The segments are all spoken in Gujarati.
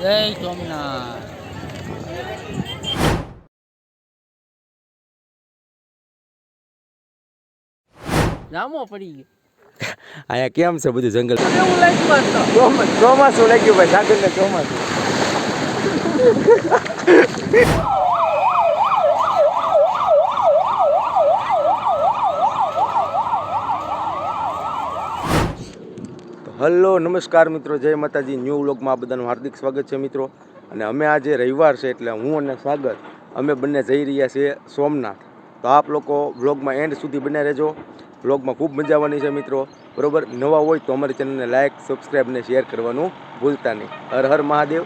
જય સોમનાથ. જામો પડી ગયો. અહીંયા કેમ છે બધું જંગલ? એવું લાગ્યું ચોમાસું લાગ્યું ભાઈ, સાગરને ચોમાસું. હલો નમસ્કાર મિત્રો, જય માતાજી. ન્યૂ વ્લોગમાં આ બધાનું હાર્દિક સ્વાગત છે મિત્રો. અને અમે આજે રવિવાર છે એટલે હું અને સાગર અમે બંને જઈ રહ્યા છીએ સોમનાથ. તો આપ લોકો વ્લોગમાં એન્ડ સુધી બને રહેજો. વ્લોગમાં ખૂબ મજા આવવાની છે મિત્રો. બરોબર, નવા હોય તો અમારી ચેનલને લાઇક, સબસ્ક્રાઈબ અને શેર કરવાનું ભૂલતા નહીં. હર હર મહાદેવ.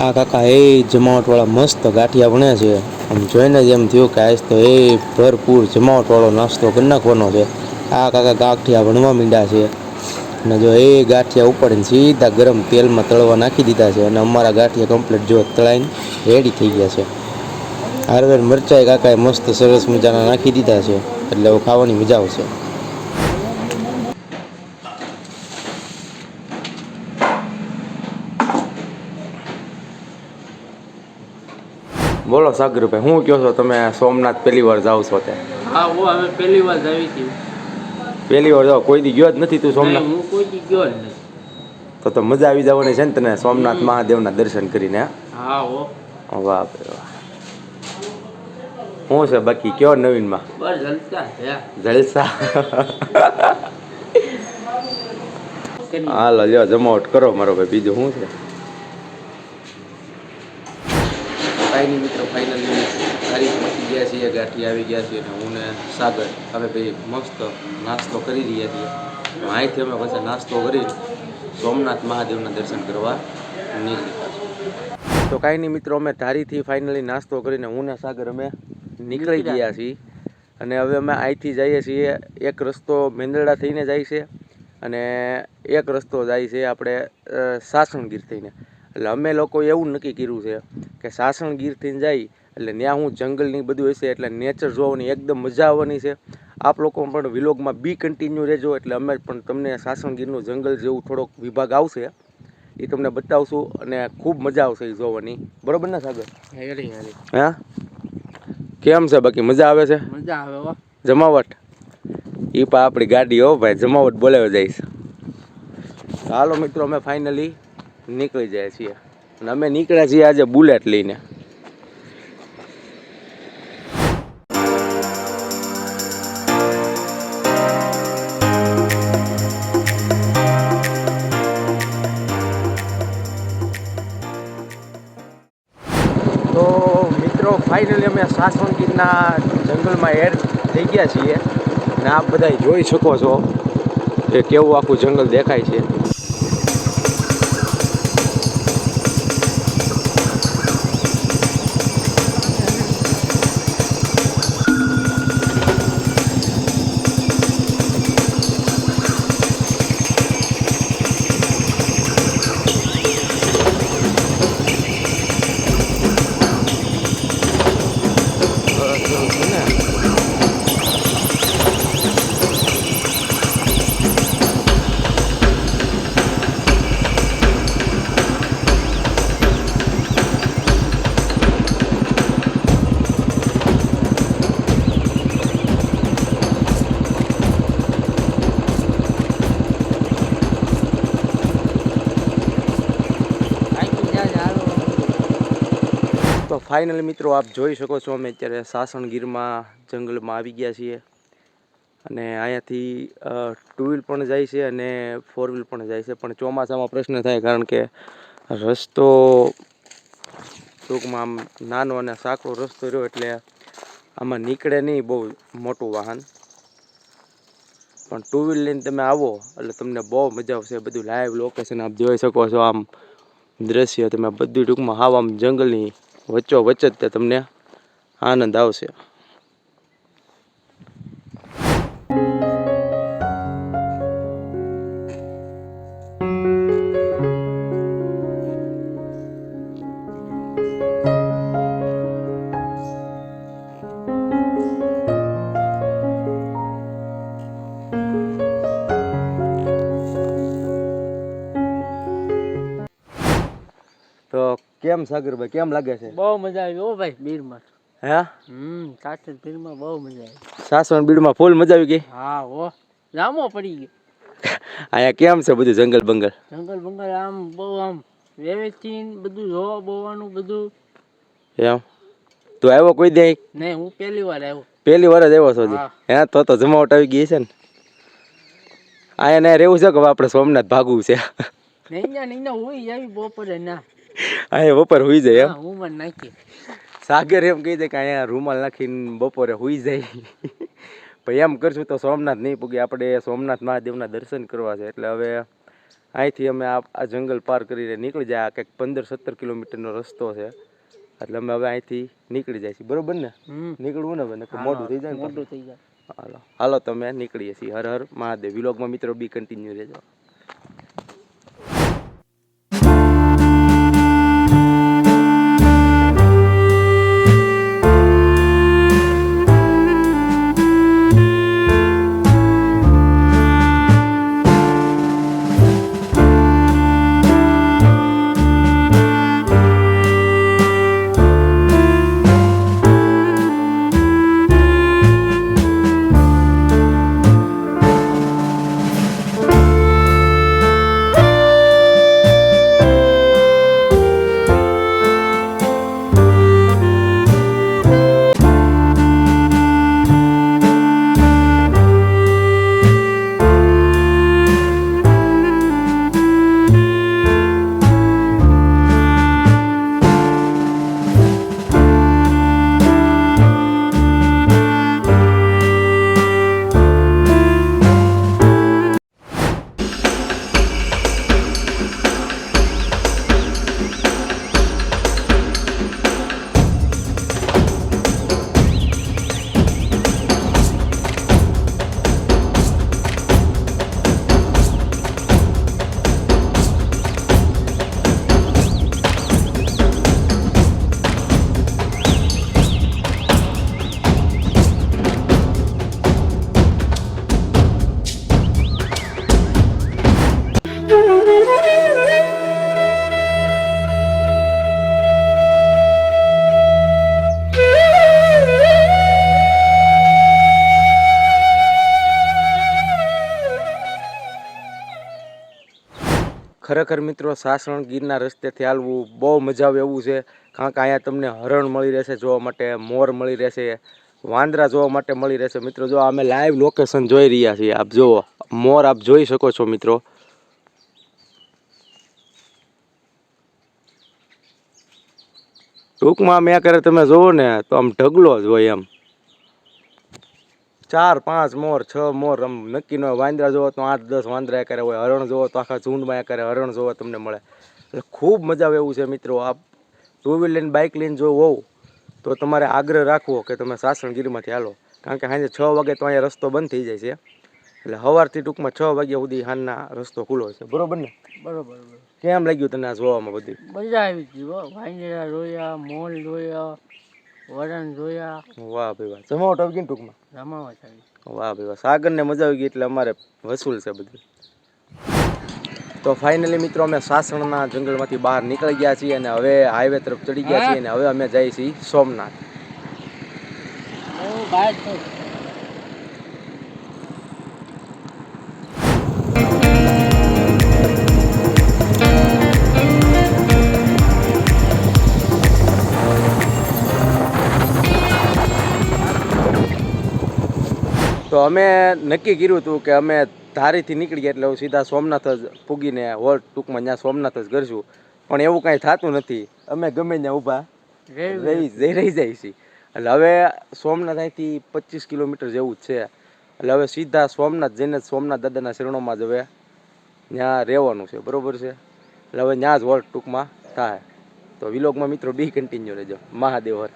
આ કાકા એ જમાવટવાળા મસ્ત ગાંઠિયા ભણે છે. આમ જોઈને જ એમ થયું કે આજ તો એ ભરપૂર જમાવટવાળો નાસ્તો કરી નાખવાનો છે. આ કાકા ગાંઠિયા ભણવા માંડ્યા છે અને જો એ ગાંઠિયા ઉપાડીને સીધા ગરમ તેલમાં તળવા નાખી દીધા છે. અને અમારા ગાંઠિયા કમ્પ્લીટ જો તળાઈને રેડી થઈ ગયા છે. હારવેર મરચાઈ કાકાએ મસ્ત સરસ મજાના નાખી દીધા છે એટલે હવે ખાવાની મજા આવશે. બોલો સાગરભાઈ, શું કહો છો તમે? સોમનાથ પહેલી વાર જાવ છો તે? હા, અમે પહેલી વાર આવી હતી. પહેલી વાર જાવ? કોઈ દી ગયો જ નથી તું સોમનાથ? હું કોઈ દી ગયો જ નહીં. તો મજા આવી જવાની છે ને તને સોમનાથ મહાદેવના દર્શન કરીને? હા હો. વાહ ભાઈ વાહ. શું છે બાકી કયો નવીનમાં? બસ જલસા છે. જલસા. હાલો લ્યો જમાવટ કરો મારો ભાઈ, બીજું શું છે? કાંઈ નહીં મિત્રો, ફાઇનલી તારીખ પહોંચી ગયા છીએ, ગાંઠી આવી ગયા છીએ અને હું ને સાગર અમે ભાઈ મસ્ત નાસ્તો કરી રહ્યા છીએ. અહીંથી અમે પછી નાસ્તો કરી સોમનાથ મહાદેવના દર્શન કરવા નીકળી. તો કાંઈ નહીં મિત્રો, અમે ધારીથી ફાઇનલી નાસ્તો કરીને હું ને સાગર અમે નીકળી ગયા છીએ. અને હવે અમે અહીંથી જઈએ છીએ, એક રસ્તો મેંદરડા થઈને જાય છે અને એક રસ્તો જાય છે આપણે સાસણગીર થઈને. એટલે અમે લોકો એવું નક્કી કર્યું છે કે સાસણગીર થઈને જાય એટલે ત્યાં હું જંગલની બધું હશે એટલે નેચર જોવાની એકદમ મજા આવવાની છે. આપ લોકો પણ વિલોગમાં બી કન્ટિન્યુ રહેજો એટલે અમે પણ તમને સાસણગીરનું જંગલ જેવું થોડોક વિભાગ આવશે એ તમને બતાવશું અને ખૂબ મજા આવશે એ જોવાની. બરોબર ને સાગર? હા, કેમ છે બાકી? મજા આવે છે? મજા આવે. જમાવટ એ પણ આપણી ગાડી હો ભાઈ, જમાવટ બોલાવી જઈશ. હાલો મિત્રો, અમે ફાઇનલી નીકળી જાય છીએ અને અમે નીકળ્યા છીએ આજે બુલેટ લઈને. તો મિત્રો ફાઇનલી અમે સાસણગીરના જંગલમાં એડ થઈ ગયા છીએ અને આપ બધા જોઈ શકો છો કે કેવું આખું જંગલ દેખાય છે. તો ફાઇનલી મિત્રો આપ જોઈ શકો છો અમે અત્યારે સાસણગીરમાં જંગલમાં આવી ગયા છીએ અને અહીંયાથી ટુ વ્હીલ પણ જાય છે અને ફોર વ્હીલ પણ જાય છે. પણ ચોમાસામાં પ્રશ્ન થાય કારણ કે રસ્તો ટૂંકમાં આમ નાનો અને સાંકડો રસ્તો રહ્યો એટલે આમાં નીકળે નહીં બહુ મોટું વાહન. પણ ટુ વ્હીલ લઈને તમે આવો એટલે તમને બહુ મજા આવશે. બધું લાઈવ લોકેશન આપ જોઈ શકો છો. આમ દ્રશ્ય તમે બધું ટૂંકમાં હાવ આમ જંગલની વચ્ચો વચ્ચ જ તે તમને આનંદ આવશે. તો કેમ સાગરભાઈ, કેમ લાગે છે? બહુ મજા આવી હો ભાઈ બીરમાં. હે સાસણ બીરમાં બહુ મજા આવી. સાસણ બીડમાં ફૂલ મજા આવી ગઈ. હા હો, જામો પડી ગયો. અહીંયા કેમ છે બધું જંગલ બંગલ? જંગલ બંગલ આમ બહુ આમ વ્યવસ્થિત બધું જોવા બોવાનું બધું. એમ તું આવ્યો કોઈ દે? નહીં, હું પહેલી વાર આવ્યો. પહેલી વાર જ આવ્યો છો હજી? હે તો જમાવટ આવી ગઈ છે ને. અહીંયા ને રહેવું છે કે આપણે સોમનાથ ભાગવું છે? નહીં હુઈ આવી બપોરે ના. અહીંયા બપોર હુઈ જાય એમ? હું મને નાખી. સાગર એમ કહી દે કે અહીંયા રૂમાલ નાખીને બપોરે હુઈ જાય. પણ એમ કરશું તો સોમનાથ નહીં પૂગે. આપણે સોમનાથ મહાદેવના દર્શન કરવા છે. એટલે હવે અહીંથી અમે આ જંગલ પાર કરીને નીકળી જાય. કંઈક 15-17 કિલોમીટરનો રસ્તો છે. એટલે અમે હવે અહીંથી નીકળી જાય છીએ. બરોબર ને? નીકળવું ને હવે મોડું થઈ જાય ને. મોડું થઈ જાય. હાલો હાલો તમે નીકળીએ છીએ. હર હર મહાદેવ. વિલોગમાં મિત્રો બી કન્ટિન્યુ રહેજો. ખરેખર મિત્રો સાસણ ગીરના રસ્તેથી હાલવું બહુ મજા આવે એવું છે. કારણ કે અહીંયા તમને હરણ મળી રહેશે જોવા માટે, મોર મળી રહેશે, વાંદરા જોવા માટે મળી રહેશે. મિત્રો જો અમે લાઈવ લોકેશન જોઈ રહ્યા છીએ. આપ જુઓ મોર, આપ જોઈ શકો છો મિત્રો. ટૂંકમાં મેં કરે તમે જોવો ને તો આમ ઢગલો જ હોય એમ. 4-5 મોર, 6 મોર આમ નક્કી ન હોય. વાંદરા જોવો તો 8-10 વાંદરા કરે હોય. હરણ જોવો તો આખા ઝુંડમાં કરે હરણ જોવા તમને મળે. એટલે ખૂબ મજા આવે એવું છે મિત્રો. આપ 2 વ્હીલ લઈને બાઇક લઈને જો હોવ તો તમારે આગ્રહ રાખવો કે તમે સાસણગીરમાંથી હાલો. કારણ કે સાંજે 6 વાગે તો અહીંયા રસ્તો બંધ થઈ જાય છે. એટલે સવારથી ટૂંકમાં 6 વાગ્યા સુધી સાંજના રસ્તો ખુલ્લો છે. બરોબર ને? બરોબર. કેમ લાગ્યું તને આ જોવામાં બધું? મજા આવી ગઈ હો. વાંદરા જોયા, મોર જોયા, વરણ જોયા. વાહ ભાઈ વાહ. જમાવટ આવી ગઈ ને ટૂંકમાં? જમાવટ આવી. વાહ ભાઈ વાહ. સાગરને મજા આવી ગઈ એટલે અમારે વસૂલ છે બધું. તો ફાઇનલી મિત્રો અમે સાસણના જંગલમાંથી બહાર નીકળી ગયા છીએ અને હવે હાઈવે તરફ ચડી ગયા છીએ અને હવે અમે જઈએ છીએ સોમનાથ. તો અમે નક્કી કર્યું હતું કે અમે ધારીથી નીકળી ગયા એટલે સીધા સોમનાથ જ પૂગીને હોલ ટૂંકમાં ત્યાં સોમનાથ જ કરશું. પણ એવું કાંઈ થતું નથી. અમે ગમે ત્યાં ઊભા રહી જાય છીએ. એટલે હવે સોમનાથ અહીંથી 25 કિલોમીટર જેવું જ છે. એટલે હવે સીધા સોમનાથ જઈને સોમનાથ દાદાના શરણોમાં જ હવે ત્યાં રહેવાનું છે. બરાબર છે? એટલે હવે ત્યાં જ હોલ્ટ ટૂંકમાં થાય. તો વિલોગમાં મિત્રો બી કન્ટિન્યુ રહેજો. મહાદેવ હર.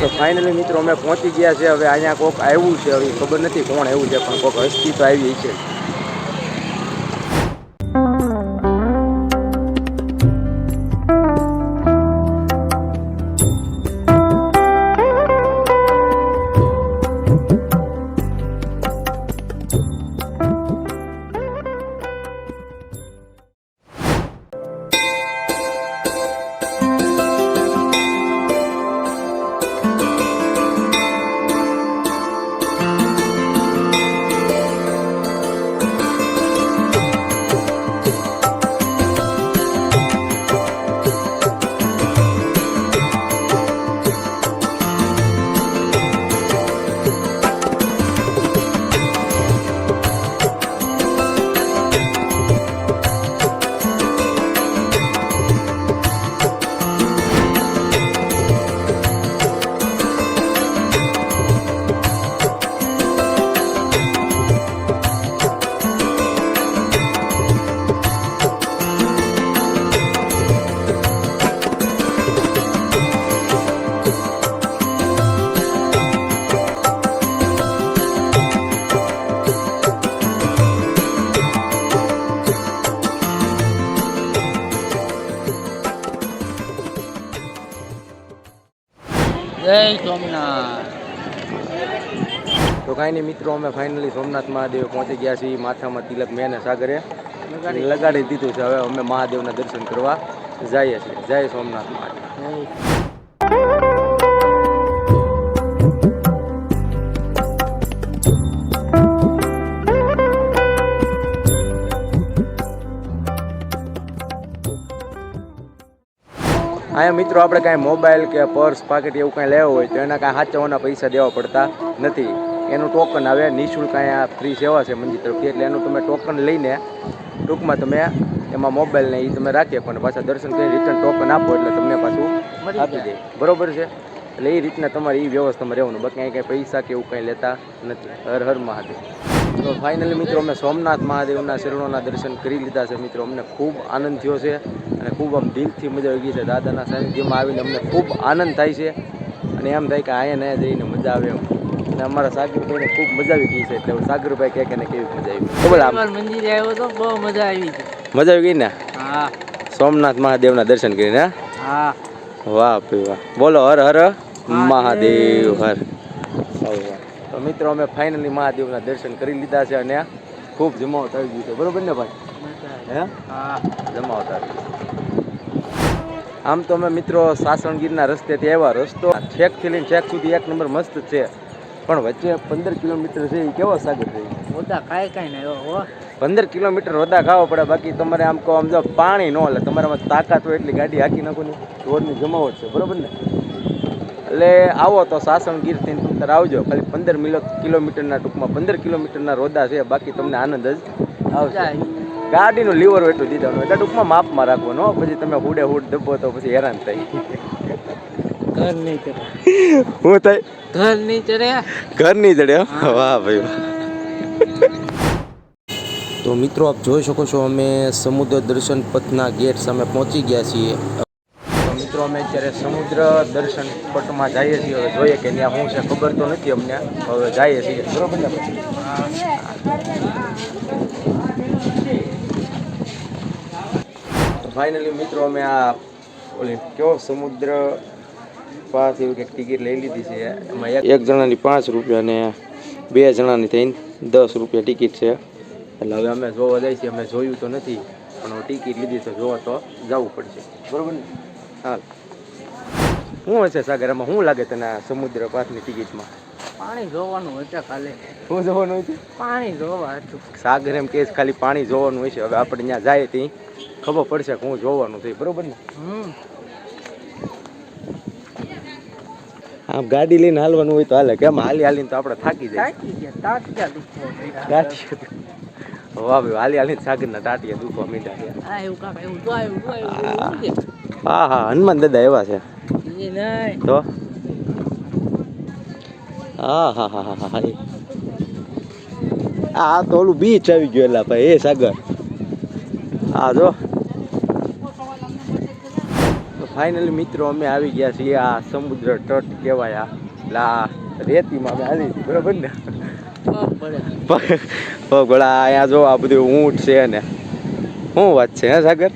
તો ફાઇનલી મિત્રો અમે પહોંચી ગયા છે. હવે અહીંયા કોક આવ્યું છે, હવે ખબર નથી કોણ આવ્યું છે, પણ કોક હસ્તી તો આવી છે. જય સોમનાથ. તો કાંઈ નહીં મિત્રો, અમે ફાઇનલી સોમનાથ મહાદેવ પહોંચી ગયા છીએ. માથામાં તિલક મેં અને સાગરે લગાડી દીધું છે. હવે અમે મહાદેવના દર્શન કરવા જઈએ છીએ. જય સોમનાથ મહાદેવ. અહીંયા મિત્રો આપણે કાંઈ મોબાઈલ કે પર્સ પાકેટ એવું કાંઈ લેવું હોય તો એના કાંઈ સાચવવાના પૈસા દેવા પડતા નથી. એનું ટોકન આવે, નિઃશુલ્ક અહીંયા ફ્રી સેવા છે મંદિર તરફથી. એટલે એનું તમે ટોકન લઈને ટૂંકમાં તમે એમાં મોબાઈલને એ તમે રાખી શકો અને પાછા દર્શન કરી રિટર્ન ટોકન આપો એટલે તમને પાછું આપી દે. બરોબર છે? એટલે એ રીતના તમારે એ વ્યવસ્થામાં રહેવાનું. બાકી અહીં કાંઈ પૈસા કે એવું કાંઈ લેતા નથી. હર હર મહાદેવ. તો ફાઇનલી મિત્રો અમે સોમનાથ મહાદેવના શરણોના દર્શન કરી લીધા છે. મિત્રો અમને ખૂબ આનંદ થયો છે અને ખૂબ આમ દિલથી મજા આવી ગઈ છે. દાદાના સાનિધ્યમાં આવીને અમને ખૂબ આનંદ થાય છે અને એમ થાય કે અહીંયા જઈને મજા આવે એમ. અને અમારા સાગરભાઈને ખૂબ મજા આવી ગઈ છે. એટલે સાગરભાઈ કહે કે કેવી મજા આવી? ખબર આમ મંદિરે આવ્યો તો બહુ મજા આવી છે. મજા આવી ગઈ ને? હા. સોમનાથ મહાદેવના દર્શન કરીને. હા. વાહ ભાઈ વાહ. બોલો હર હર મહાદેવ હર. તો મિત્રો અમે ફાઇનલી મહાદેવના દર્શન કરી લીધા છે અને ખૂબ જમાવટ આવી ગયું છે. બરોબર ને ભાઈ? હે? હા. જમાવટ આવી. આમ તો અમે મિત્રો સાસણગીરના રસ્તેથી આવ્યા. રસ્તો છેકથી લઈને છેક સુધી એક નંબર મસ્ત છે, પણ વચ્ચે 15 કિલોમીટર છે. એ કેવો સાગર છે? ઓદા કાંઈ નહીં હો. 15 કિલોમીટર ઓદા ખાવા પડે. બાકી તમારે આમ કહો આમ જો પાણી ન લે, તમારામાં તાકાત હોય એટલી ગાડી હાકી નાખો ને. રોડની જમાવટ છે. બરોબર ને? એટલે આવો તો સાસણગીરથી તમે આવજો. ખાલી 15 કિલોમીટરના ટૂંકમાં 15 કિલોમીટરના રોદા છે. બાકી તમને આનંદ જ આવશે. ગાડીનું લીવર એટલું દીધાનું એટલે ટૂંકમાં માપમાં રાખવાનું. પછી તમે હુડે હુડ દબો તો પછી હેરાન થાય. ઘર નહીં ચડે. શું થાય? ઘર નહીં ચડે. ઘર નહીં ચડે. વાહ ભાઈ વાહ. તો મિત્રો આપ જોઈ શકો છો અમે સમુદ્ર દર્શન પથના ગેટ સામે પહોંચી ગયા છીએ. તો મિત્રો અમે અત્યારે સમુદ્ર દર્શન સ્પોટમાં જઈએ છીએ. હવે જોઈએ કે ત્યાં શું છે, ખબર તો નથી અમને. હવે જઈએ છીએ, બરોબર ને? ફાઇનલી મિત્રો અમે આ ઓલી કયો સમુદ્ર પાસ એવી કંઈક ટિકિટ લઈ લીધી છે. એમાં એક જણાની 5 રૂપિયા અને 2 જણાની થઈને 10 રૂપિયા ટિકિટ છે. એટલે હવે અમે જોવા જઈએ છીએ. અમે જોયું તો નથી, પણ ટિકિટ લીધી તો જોવા તો જવું પડશે, બરોબર ને? હાલ, શું હશે સાગર, એમાં શું લાગે તને સમુદ્ર પાસની ટિકિટમાં? પાણી જોવાનું હતું ખાલી. શું જોવાનું છે? પાણી જોવા હતું. સાગર એમ કે ખાલી પાણી જોવાનું હોય છે. હવે આપણે ત્યાં જાય ત્યાં ખબર પડશે કે હું જોવાનું છે, બરોબર ને? આમ ગાડી લઈને હાલવાનું હોય તો હાલે, કેમ હાલી હાલીને તો આપણે થાકી જાય. વાહ ભાઈ, હાલી હાલીને સાગરના ટાટિયા દુખવા માંડ્યા છે. હા હા, હનુમાન દાદા એવા છે તો. હા હા હા હા હા, આ તો ઓલું બીચ આવી ગયું એલા ભાઈ. એ સાગર, હા જો. ફાઇનલી મિત્રો અમે આવી ગયા છીએ. આ સમુદ્ર તટ કહેવાય. એટલે આ રેતીમાં અમે હાલી છીએ, બરોબર ને? ભગોળા અહીંયા જો આ બધું ઊંટ છે ને. શું વાત છે હે સાગર?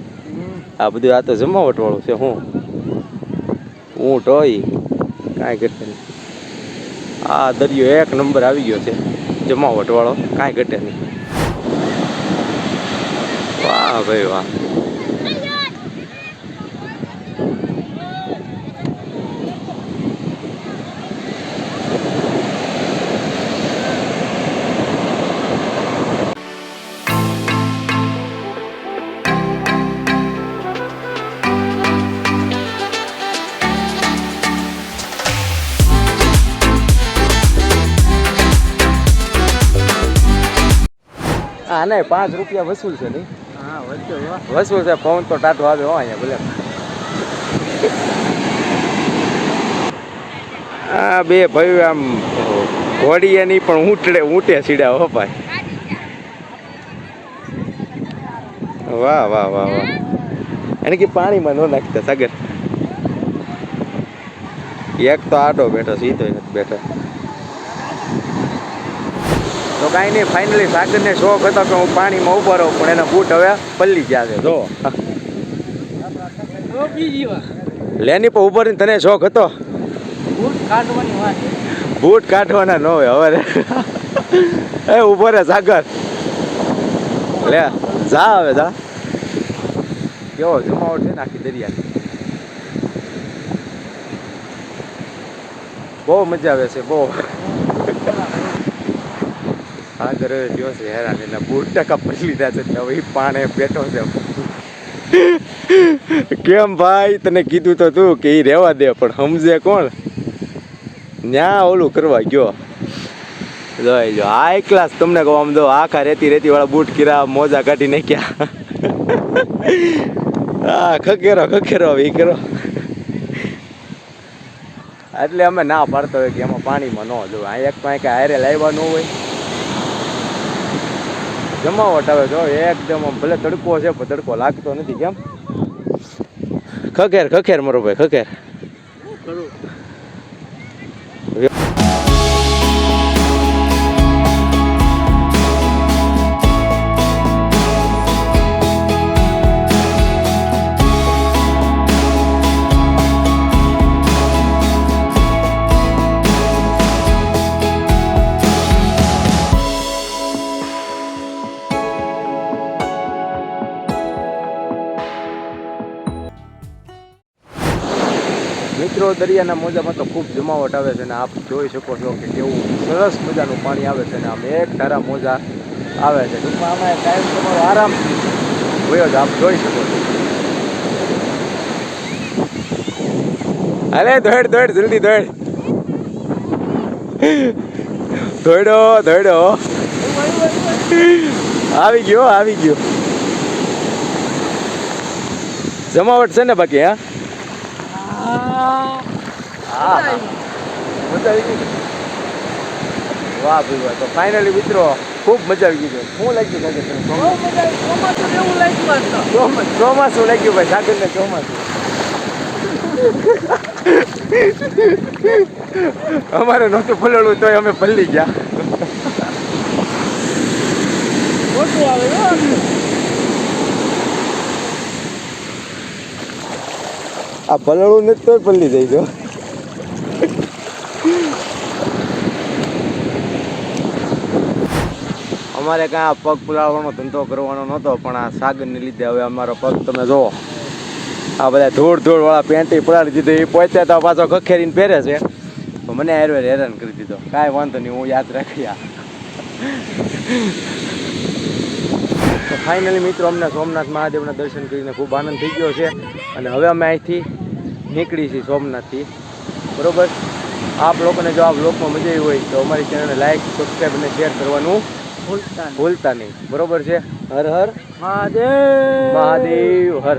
આ બધું આ તો જમાવટ વાળું છે. શું ઊંટ હોય કાંઈ ઘટે નહીં. આ દરિયો એક નંબર આવી ગયો છે, જમાવટ વાળો, કાંઈ ઘટે નહીં. વાહ ભાઈ વાહ. હા નહીં, 5 રૂપિયા વસૂલ છે નહીં? હા વસૂલ છે. ફોન તો ટાટો આવે હો અહીંયા ભલે. આ બે ભાઈ આમ ઘોડીએ નહીં પણ ઊંટે સીડ્યા હો ભાઈ. વાહ વાહ વાહ વાહ. એને કે પાણીમાં ન નાખતા સાગર. એક તો આટો બેઠો, સીધો નથી બેઠો. તો કાંઈ નહીં, ફાઇનલી સાગરને શોખ હતો કે હું પાણીમાં ઉભો રહું, પણ એના બૂટ હવે પલ્લી ગયા છે. જો લેની પર ઉભો રહીને તને શોખ હતો. બૂટ કાઢવાના ન હોય હવે. એ ઉભો રે સાગર, લે જા હવે જા. કેવો જમાવટ છે ને આખી દરિયા. બહુ મજા આવે છે, બહુ. સાગર જો છે હેરાન, એના બૂટ ટકા પડી લીધા છે. હવે એ પાણે બેઠો છે. કેમ ભાઈ, તને કીધું તો તું કે એ રહેવા દે, પણ સમજે કોણ? ન્યા ઓલું કરવા ગયો. જોઈ જો હાઈ ક્લાસ તમને કહું, આમ જો આખા રેતી વાળા બૂટ કીરા, મોજા કાઢી નાખ્યા. હા, ખકેરો એ કરો. એટલે અમે ના પાડતો હોય કે એમાં પાણીમાં ન જોવે. આ એક પાસે હારે લાવ્યા ન હોય, જમાવટ આવે. જો એકદમ ભલે તડકો છે પણ તડકો લાગતો નથી. કેમ ખખેર મારો ભાઈ, ખખેર. મિત્રો દરિયાના મોજામાં તો ખૂબ જમાવટ આવે છે, અને આપ જોઈ શકો છો કે કેવું સરસ મજાનું પાણી આવે છે. અને આમ એક ધારા મોજા આવે છે. ટૂંકમાં આમાં ટાઈમ તમારો આરામથી વયો જ, આપ જોઈ શકો છો. અરે દોડ જલ્દી દોડ. દોડો. આવી ગયો. જમાવટ છે ને બાકી? હા, મજા આવી ગઈ. વાહ ભાઈ વાહ. તો ફાઇનલી મિત્રો ખૂબ મજા આવી ગઈ. શું લાગ્યું સાગર? ચોમાસું લાગ્યું ભાઈ સાગરને. ચોમાસું અમારે નહોતું પલળવું તોય અમે પલળી ગયા. ખોટું આવે હો. આ પલળવું નથી તોય પલળી જાય તો. અમારે કાંઈ આ પગ પુલાવવાનો ધંધો કરવાનો નહોતો, પણ આ સાગરને લીધે હવે અમારો પગ તમે જુઓ, આ બધા ધૂળ વાળા પેન્ટી પડાડી દીધું. એ પોતે તો પાછો ખખેરીને પહેરે છે, તો મને હેરવેર હેરાન કરી દીધો. કાંઈ વાંધો નહીં, હું યાદ રાખી આ. તો ફાઇનલી મિત્રો અમને સોમનાથ મહાદેવના દર્શન કરીને ખૂબ આનંદ થઈ ગયો છે, અને હવે અમે અહીંથી નીકળી છીએ સોમનાથથી. બરોબર, આપ લોકોને જો આ બ્લોગમાં મજા આવી હોય તો અમારી ચેનલને લાઈક, સબસ્ક્રાઈબ અને શેર કરવાનું ભૂલતા નહીં. બરોબર છે. હર હર મહાદેવ. મહાદેવ હર.